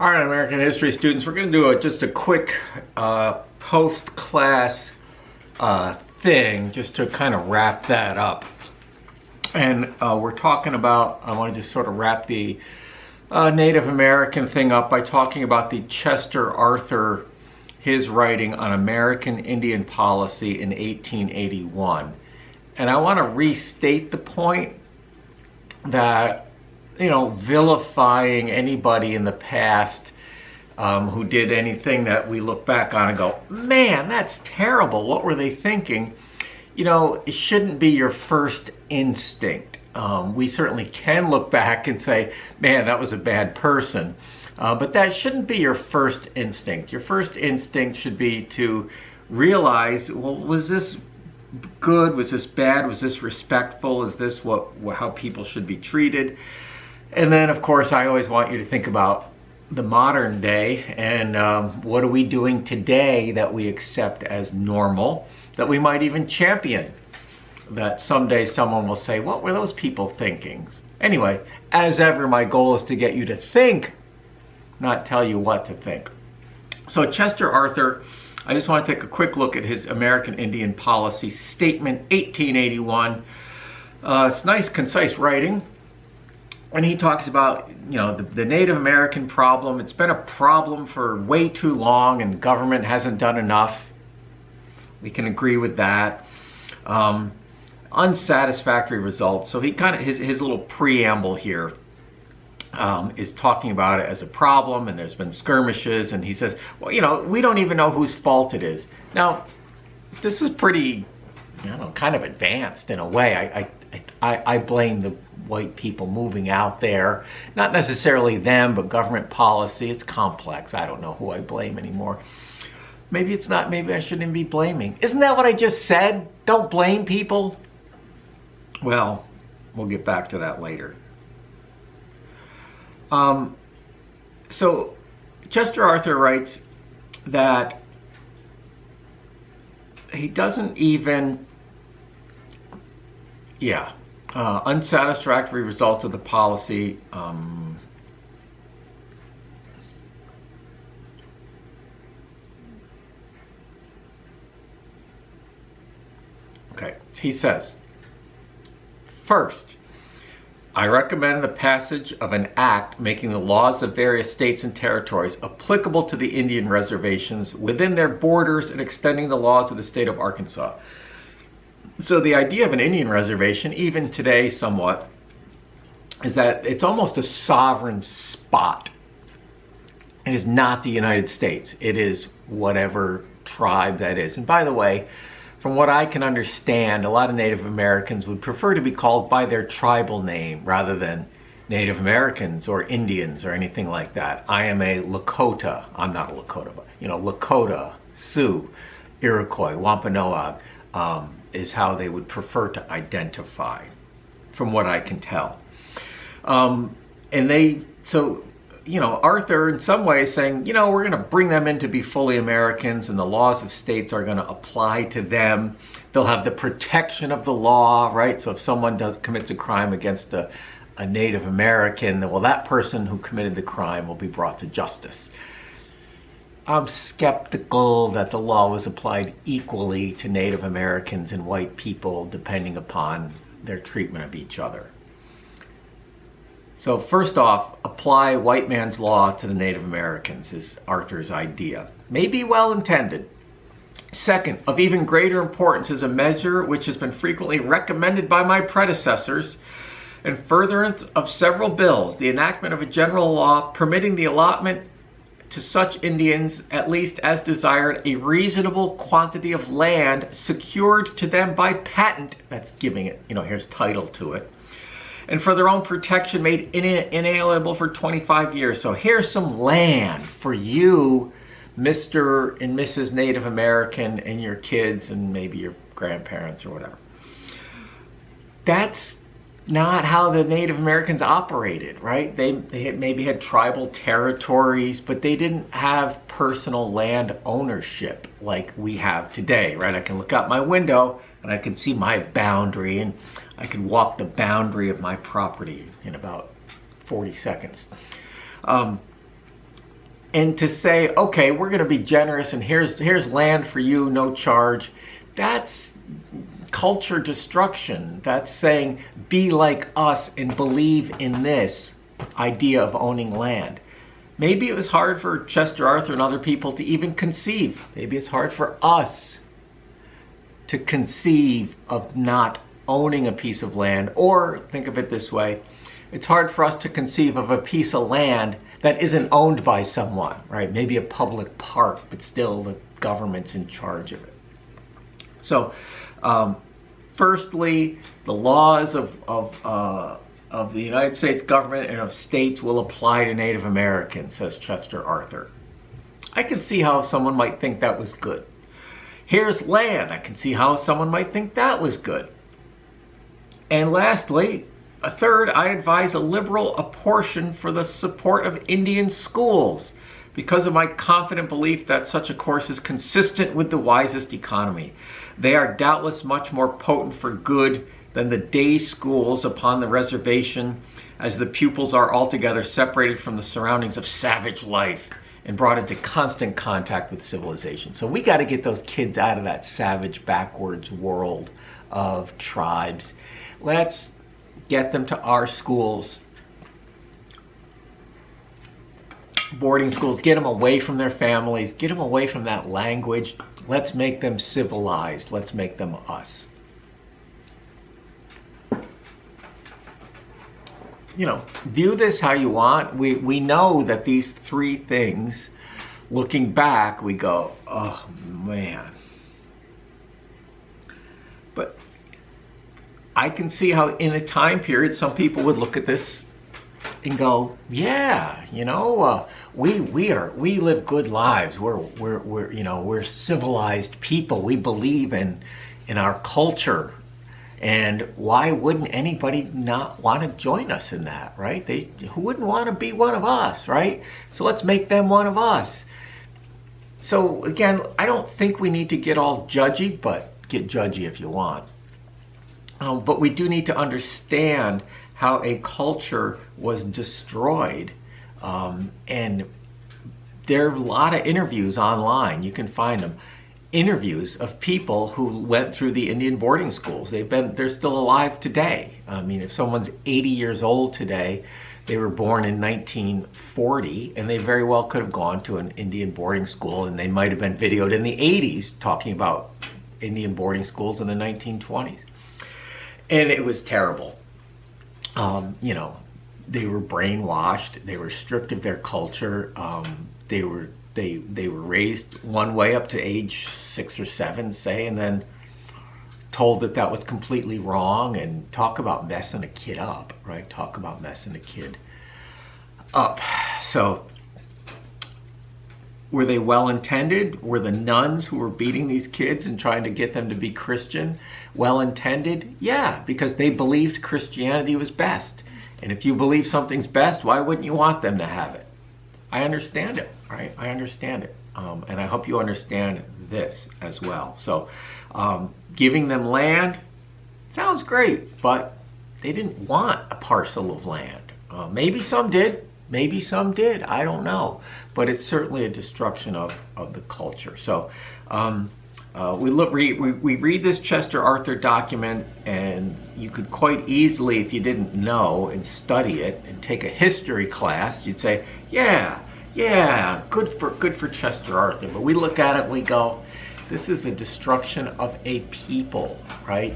All right, American history students, we're going to do just a quick post-class thing just to kind of wrap that up. And we're talking about, I want to just sort of wrap the Native American thing up by talking about the Chester Arthur, his writing on American Indian policy in 1881. And I want to restate the point that, you know, vilifying anybody in the past who did anything that we look back on and go, man, that's terrible. What were they thinking? You know, it shouldn't be your first instinct. We certainly can look back and say, man, that was a bad person. But that shouldn't be your first instinct. Your first instinct should be to realize, well, was this good? Was this bad? Was this respectful? Is this how people should be treated? And then, of course, I always want you to think about the modern day and what are we doing today that we accept as normal, that we might even champion, that someday someone will say, what were those people thinking? Anyway, as ever, my goal is to get you to think, not tell you what to think. So Chester Arthur, I just want to take a quick look at his American Indian Policy Statement, 1881. It's nice, concise writing. And he talks about, you know, the Native American problem. It's been a problem for way too long and government hasn't done enough. We can agree with that. Unsatisfactory results. So he kind of, his little preamble here is talking about it as a problem, and there's been skirmishes, and he says, well, you know, we don't even know whose fault it is. Now, this is pretty, you know, kind of advanced in a way. I blame the white people moving out there. Not necessarily them, but government policy. It's complex. I don't know who I blame anymore. Maybe it's not. Maybe I shouldn't be blaming. Isn't that what I just said? Don't blame people? Well, we'll get back to that later. So Chester Arthur writes that he doesn't even, unsatisfactory results of the policy. Okay, he says, first, I recommend the passage of an act making the laws of various states and territories applicable to the Indian reservations within their borders and extending the laws of the state of Arkansas. So the idea of an Indian reservation, even today somewhat, is that it's almost a sovereign spot. It is not the United States. It is whatever tribe that is. And by the way, from what I can understand, a lot of Native Americans would prefer to be called by their tribal name rather than Native Americans or Indians or anything like that. I am a Lakota. I'm not a Lakota, but, you know, Lakota, Sioux, Iroquois, Wampanoag is how they would prefer to identify, from what I can tell. So, you know, Arthur in some ways saying, you know, we're going to bring them in to be fully Americans and the laws of states are going to apply to them. They'll have the protection of the law, right? So if someone commits a crime against a Native American, well, that person who committed the crime will be brought to justice. I'm skeptical that the law was applied equally to Native Americans and white people depending upon their treatment of each other. So first off, apply white man's law to the Native Americans is Arthur's idea. Maybe well intended. Second, of even greater importance is a measure which has been frequently recommended by my predecessors in furtherance of several bills, the enactment of a general law permitting the allotment to such Indians, at least as desired, a reasonable quantity of land secured to them by patent. That's giving it, you know, here's title to it. And for their own protection made inalienable for 25 years. So here's some land for you, Mr. and Mrs. Native American, and your kids and maybe your grandparents or whatever. That's not how the Native Americans operated, right? They maybe had tribal territories, but they didn't have personal land ownership like we have today, right? I can look out my window and I can see my boundary and I can walk the boundary of my property in about 40 seconds. And to say, okay, we're going to be generous and here's land for you, no charge, that's culture destruction. That's saying, be like us and believe in this idea of owning land. Maybe it was hard for Chester Arthur and other people to even conceive. Maybe it's hard for us to conceive of not owning a piece of land. Or think of it this way, it's hard for us to conceive of a piece of land that isn't owned by someone, right? Maybe a public park, but still the government's in charge of it. So, firstly, the laws of the United States government and of states will apply to Native Americans, says Chester Arthur. I can see how someone might think that was good. Here's land. I can see how someone might think that was good. And lastly, a third, I advise a liberal apportion for the support of Indian schools because of my confident belief that such a course is consistent with the wisest economy. They are doubtless much more potent for good than the day schools upon the reservation, as the pupils are altogether separated from the surroundings of savage life and brought into constant contact with civilization. So we got to get those kids out of that savage, backwards world of tribes. Let's get them to our schools, boarding schools, get them away from their families, get them away from that language. Let's make them civilized. Let's make them us. You know, view this how you want. We know that these three things, looking back, we go, oh man. But I can see how in a time period some people would look at this and go, yeah, you know, we live good lives. We're civilized people. We believe in our culture. And why wouldn't anybody not want to join us in that, right? Who wouldn't want to be one of us, right? So let's make them one of us. So again, I don't think we need to get all judgy, but get judgy if you want. But we do need to understand how a culture was destroyed. And there are a lot of interviews online. You can find them. Interviews of people who went through the Indian boarding schools. They're still alive today. I mean, if someone's 80 years old today, they were born in 1940, and they very well could have gone to an Indian boarding school, and they might have been videoed in the 80s talking about Indian boarding schools in the 1920s. And it was terrible. You know, they were brainwashed. They were stripped of their culture. They were raised one way up to age 6 or 7, say, and then told that was completely wrong. And talk about messing a kid up, right? Talk about messing a kid up. So were they well-intended? Were the nuns who were beating these kids and trying to get them to be Christian well-intended? Yeah, because they believed Christianity was best. And if you believe something's best, why wouldn't you want them to have it? I understand it, right? I understand it. And I hope you understand this as well. So giving them land sounds great, but they didn't want a parcel of land. Maybe some did. Maybe some did. I don't know. But it's certainly a destruction of the culture. So we read this Chester Arthur document, and you could quite easily, if you didn't know and study it and take a history class, you'd say, yeah, good for Chester Arthur. But we look at it and we go, this is a destruction of a people, right?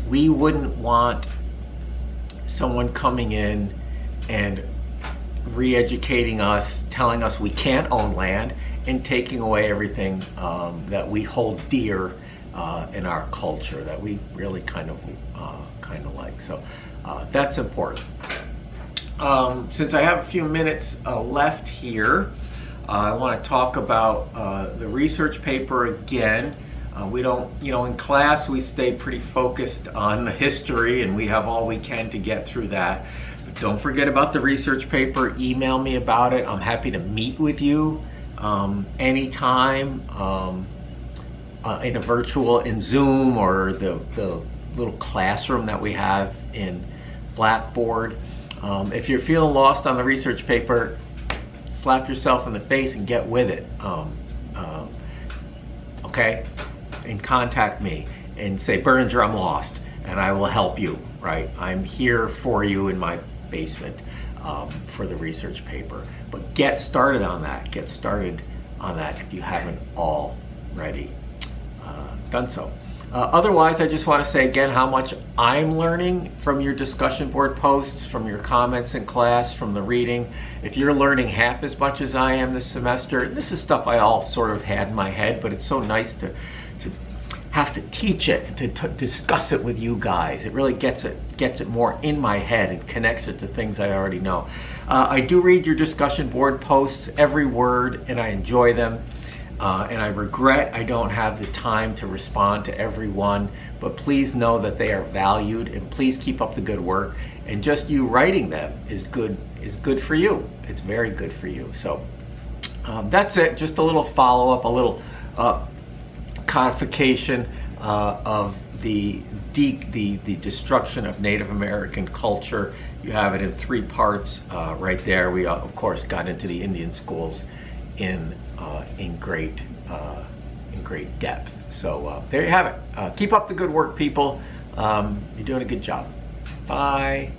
We wouldn't want someone coming in and re-educating us, telling us we can't own land, and taking away everything that we hold dear in our culture, that we really kind of like. So that's important. Since I have a few minutes left here, I want to talk about the research paper again. We don't, in class we stay pretty focused on the history, and we have all we can to get through that. But don't forget about the research paper. Email me about it. I'm happy to meet with you anytime in a virtual, in Zoom, or the little classroom that we have in Blackboard. If you're feeling lost on the research paper, slap yourself in the face and get with it. Okay? And contact me and say, Berninger, I'm lost, and I will help you, right? I'm here for you in my basement for the research paper. But get started on that. Get started on that if you haven't already done so. Otherwise, I just want to say again how much I'm learning from your discussion board posts, from your comments in class, from the reading. If you're learning half as much as I am this semester, this is stuff I all sort of had in my head, but it's so nice to have to teach it, to discuss it with you guys. It really gets it more in my head and connects it to things I already know. I do read your discussion board posts, every word, and I enjoy them. And I regret I don't have the time to respond to everyone, but please know that they are valued, and please keep up the good work. And just you writing them is good for you. It's very good for you. So that's it. Just a little follow-up, a little codification of the destruction of Native American culture. You have it in 3 parts right there. We of course got into the Indian schools in great depth. So there you have it. Keep up the good work, people. You're doing a good job. Bye.